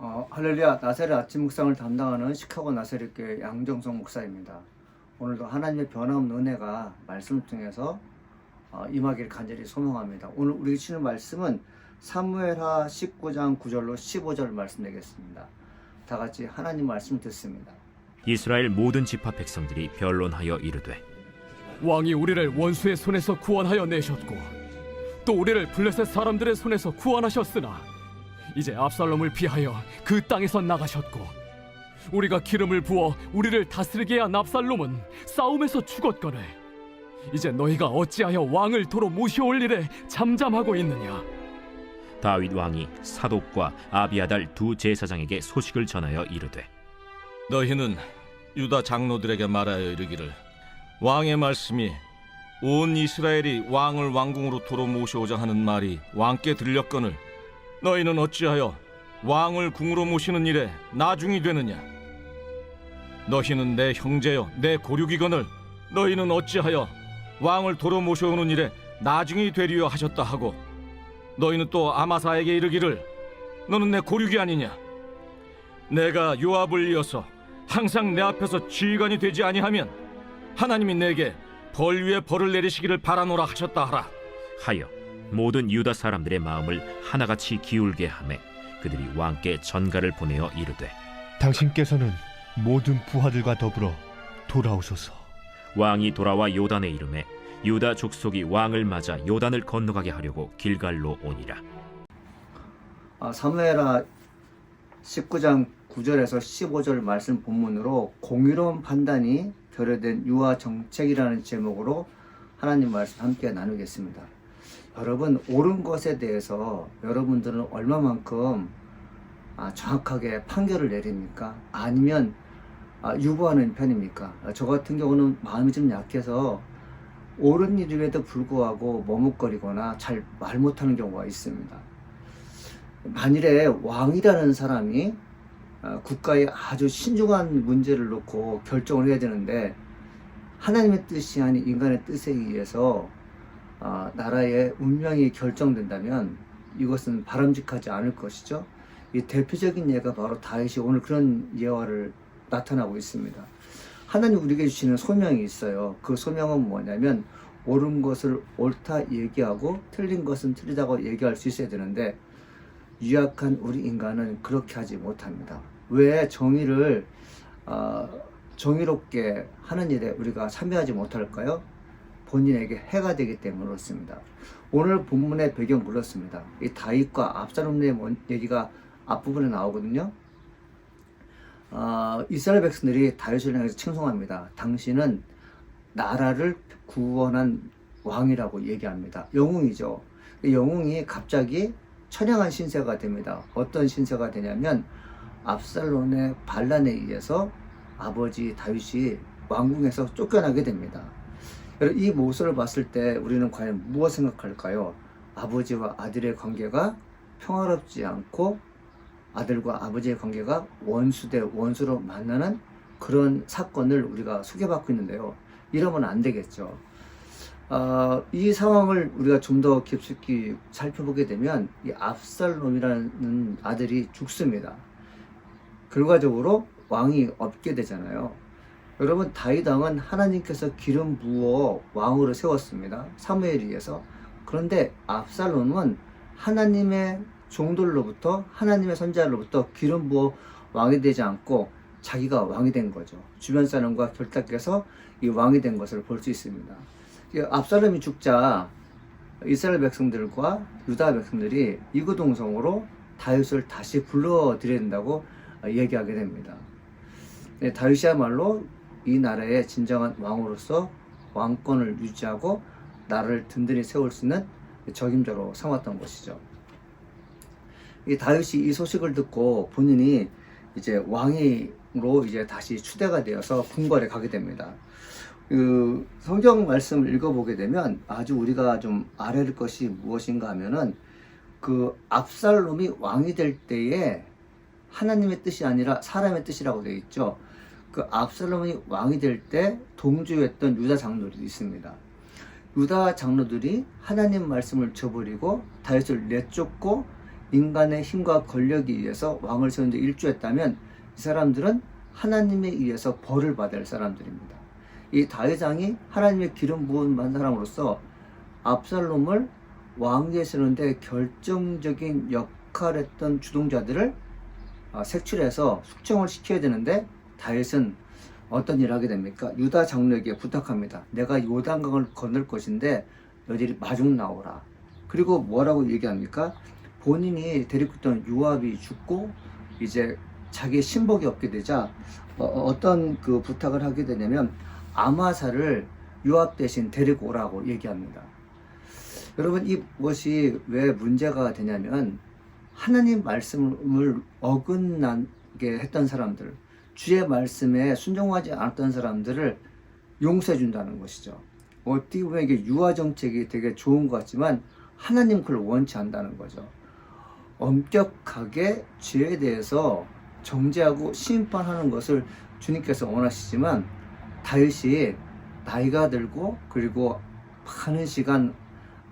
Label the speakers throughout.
Speaker 1: 할렐루야. 나사렛 아침 묵상을 담당하는 시카고 나사렛교회 양정성 목사입니다. 오늘도 하나님의 변함없는 은혜가 말씀을 통해서 임하기를 간절히 소망합니다. 오늘 우리 주시는 말씀은 사무엘하 19장 9절로 15절 말씀드리겠습니다. 다 같이 하나님 말씀 듣습니다.
Speaker 2: 이스라엘 모든 지파 백성들이 변론하여 이르되,
Speaker 3: 왕이 우리를 원수의 손에서 구원하여 내셨고 또 우리를 블레셋 사람들의 손에서 구원하셨으나 이제 압살롬을 피하여 그 땅에서 나가셨고 우리가 기름을 부어 우리를 다스리게 한 압살롬은 싸움에서 죽었거늘 이제 너희가 어찌하여 왕을 도로 모셔올 일에 잠잠하고 있느냐.
Speaker 2: 다윗 왕이 사독과 아비아달 두 제사장에게 소식을 전하여 이르되,
Speaker 4: 너희는 유다 장로들에게 말하여 이르기를, 왕의 말씀이 온 이스라엘이 왕을 왕궁으로 도로 모셔오자 하는 말이 왕께 들렸거늘 너희는 어찌하여 왕을 궁으로 모시는 일에 나중이 되느냐. 너희는 내 형제여 내 고륙이거늘 너희는 어찌하여 왕을 도로 모셔오는 일에 나중이 되리요 하셨다 하고, 너희는 또 아마사에게 이르기를, 너는 내 고륙이 아니냐. 내가 요압을 이어서 항상 내 앞에서 지휘관이 되지 아니하면 하나님이 내게 벌 위에 벌을 내리시기를 바라노라 하셨다 하라
Speaker 2: 하여 모든 유다 사람들의 마음을 하나같이 기울게 하매 그들이 왕께 전가를 보내어 이르되,
Speaker 5: 당신께서는 모든 부하들과 더불어 돌아오소서.
Speaker 2: 왕이 돌아와 요단에 이르매 유다 족속이 왕을 맞아 요단을 건너가게 하려고 길갈로 오니라.
Speaker 1: 사무엘하 19장 9절에서 15절 말씀 본문으로 공의로운 판단이 결여된 유아 정책이라는 제목으로 하나님 말씀 함께 나누겠습니다. 여러분, 옳은 것에 대해서 여러분들은 얼마만큼 정확하게 판결을 내립니까? 아니면 유보하는 편입니까? 저 같은 경우는 마음이 좀 약해서 옳은 일임에도 불구하고 머뭇거리거나 잘 말 못하는 경우가 있습니다. 만일에 왕이라는 사람이 국가의 아주 신중한 문제를 놓고 결정을 해야 되는데 하나님의 뜻이 아닌 인간의 뜻에 의해서 나라의 운명이 결정된다면 이것은 바람직하지 않을 것이죠. 이 대표적인 예가 바로 다윗이 오늘 그런 예화를 나타나고 있습니다. 하나님 우리에게 주시는 소명이 있어요. 그 소명은 뭐냐면 옳은 것을 옳다 얘기하고 틀린 것은 틀리다고 얘기할 수 있어야 되는데 유약한 우리 인간은 그렇게 하지 못합니다. 왜 정의를 정의롭게 하는 일에 우리가 참여하지 못할까요? 본인에게 해가 되기 때문에 그렇습니다. 오늘 본문의 배경 그렇습니다. 이 다윗과 압살롬의 얘기가 앞부분에 나오거든요. 이스라엘 백성들이 다윗을 향해서 칭송합니다. 당신은 나라를 구원한 왕이라고 얘기합니다. 영웅이죠. 영웅이 갑자기 처량한 신세가 됩니다. 어떤 신세가 되냐면 압살롬의 반란에 의해서 아버지 다윗이 왕궁에서 쫓겨나게 됩니다. 이 모습을 봤을 때 우리는 과연 무엇 생각할까요? 아버지와 아들의 관계가 평화롭지 않고 아들과 아버지의 관계가 원수 대 원수로 만나는 그런 사건을 우리가 소개받고 있는데요. 이러면 안 되겠죠. 이 상황을 우리가 좀 더 깊숙이 살펴보게 되면 이 압살롬이라는 아들이 죽습니다. 결과적으로 왕이 없게 되잖아요. 여러분, 다윗 왕은 하나님께서 기름 부어 왕으로 세웠습니다. 사무엘에 의해서. 그런데 압살롬은 하나님의 종들로부터, 하나님의 선자로부터 기름 부어 왕이 되지 않고 자기가 왕이 된 거죠. 주변 사람과 결탁해서 이 왕이 된 것을 볼 수 있습니다. 압살롬이 죽자 이스라엘 백성들과 유다 백성들이 이구동성으로 다윗을 다시 불러들여야 된다고 얘기하게 됩니다. 다윗이야말로 이 나라의 진정한 왕으로서 왕권을 유지하고 나라를 든든히 세울 수 있는 적임자로 삼았던 것이죠. 이 다윗이 이 소식을 듣고 본인이 이제 왕으로 이제 다시 추대가 되어서 궁궐에 가게 됩니다. 그 성경 말씀을 읽어보게 되면 아주 우리가 좀 알아야 할 것이 무엇인가 하면은 그 압살롬이 왕이 될 때에 하나님의 뜻이 아니라 사람의 뜻이라고 되어 있죠. 그 압살롬이 왕이 될 때 동조했던 유다 장로들이 있습니다. 유다 장로들이 하나님 말씀을 저버리고 다윗을 내쫓고 인간의 힘과 권력에 의해서 왕을 세우는데 일조했다면 이 사람들은 하나님에 의해서 벌을 받을 사람들입니다. 이 다윗 왕이 하나님의 기름 부은 사람으로서 압살롬을 왕위에 세우는데 결정적인 역할을 했던 주동자들을 색출해서 숙청을 시켜야 되는데 다윗은 어떤 일을 하게 됩니까? 유다 장로에게 부탁합니다. 내가 요단강을 건널 것인데 너희들이 마중 나오라. 그리고 뭐라고 얘기합니까? 본인이 데리고 있던 요압이 죽고 이제 자기 신복이 없게 되자 어떤 그 부탁을 하게 되냐면 아마사를 요압 대신 데리고 오라고 얘기합니다. 여러분, 이것이 왜 문제가 되냐면 하나님 말씀을 어긋나게 했던 사람들, 주의 말씀에 순종하지 않았던 사람들을 용서해 준다는 것이죠. 어떻게 보면 이게 유아 정책이 되게 좋은 것 같지만 하나님 그걸 원치 않는다는 거죠. 엄격하게 죄에 대해서 정죄하고 심판하는 것을 주님께서 원하시지만 다윗이 나이가 들고 그리고 많은 시간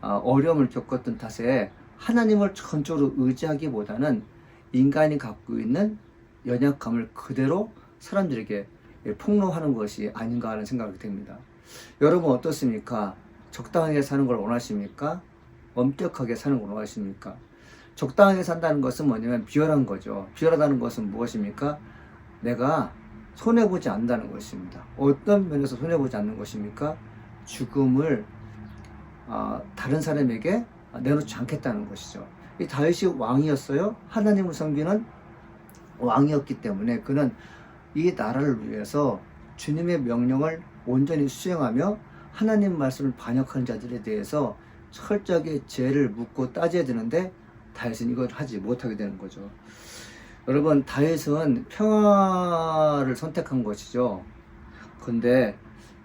Speaker 1: 어려움을 겪었던 탓에 하나님을 전적으로 의지하기보다는 인간이 갖고 있는 연약함을 그대로 사람들에게 폭로하는 것이 아닌가 하는 생각이 듭니다. 여러분 어떻습니까? 적당하게 사는 걸 원하십니까? 엄격하게 사는 걸 원하십니까? 적당하게 산다는 것은 뭐냐면 비열한 거죠. 비열하다는 것은 무엇입니까? 내가 손해보지 않는다는 것입니다. 어떤 면에서 손해보지 않는 것입니까? 죽음을 다른 사람에게 내놓지 않겠다는 것이죠. 이 다윗이 왕이었어요. 하나님을 섬기는 왕이었기 때문에 그는 이 나라를 위해서 주님의 명령을 온전히 수행하며 하나님 말씀을 반역하는 자들에 대해서 철저하게 죄를 묻고 따져야 되는데 다윗은 이걸 하지 못하게 되는 거죠. 여러분, 다윗은 평화를 선택한 것이죠. 근데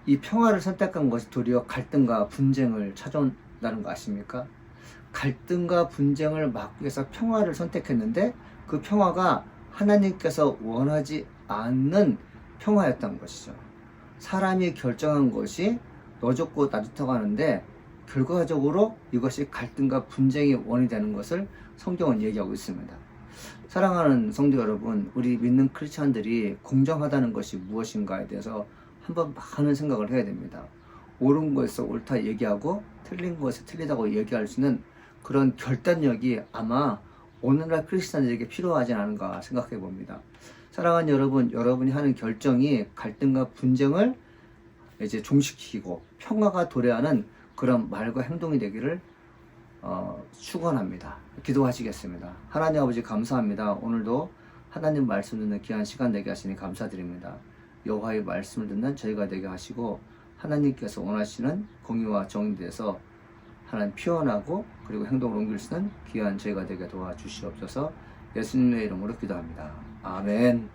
Speaker 1: 이 평화를 선택한 것이 도리어 갈등과 분쟁을 찾아온다는 거 아십니까? 갈등과 분쟁을 막기 위해서 평화를 선택했는데 그 평화가 하나님께서 원하지 않는 평화였던 것이죠. 사람이 결정한 것이 너 좋고 나 좋다고 하는데 결과적으로 이것이 갈등과 분쟁의 원인이 되는 것을 성경은 얘기하고 있습니다. 사랑하는 성도 여러분, 우리 믿는 크리스찬들이 공정하다는 것이 무엇인가에 대해서 한번 많은 생각을 해야 됩니다. 옳은 것에서 옳다 얘기하고 틀린 것에 틀리다고 얘기할 수 있는 그런 결단력이 아마 오늘날 크리스찬들에게 필요하지 않은가 생각해 봅니다. 사랑하는 여러분, 여러분이 하는 결정이 갈등과 분쟁을 이제 종식시키고 평화가 도래하는 그런 말과 행동이 되기를 축원합니다. 기도하시겠습니다. 하나님 아버지 감사합니다. 오늘도 하나님 말씀 듣는 귀한 시간 되게 하시니 감사드립니다. 여호와의 말씀을 듣는 저희가 되게 하시고 하나님께서 원하시는 공의와 정의에 대해서 하나님 표현하고 그리고 행동을 옮길 수 있는 귀한 저희가 되게 도와주시옵소서. 예수님의 이름으로 기도합니다. 아멘.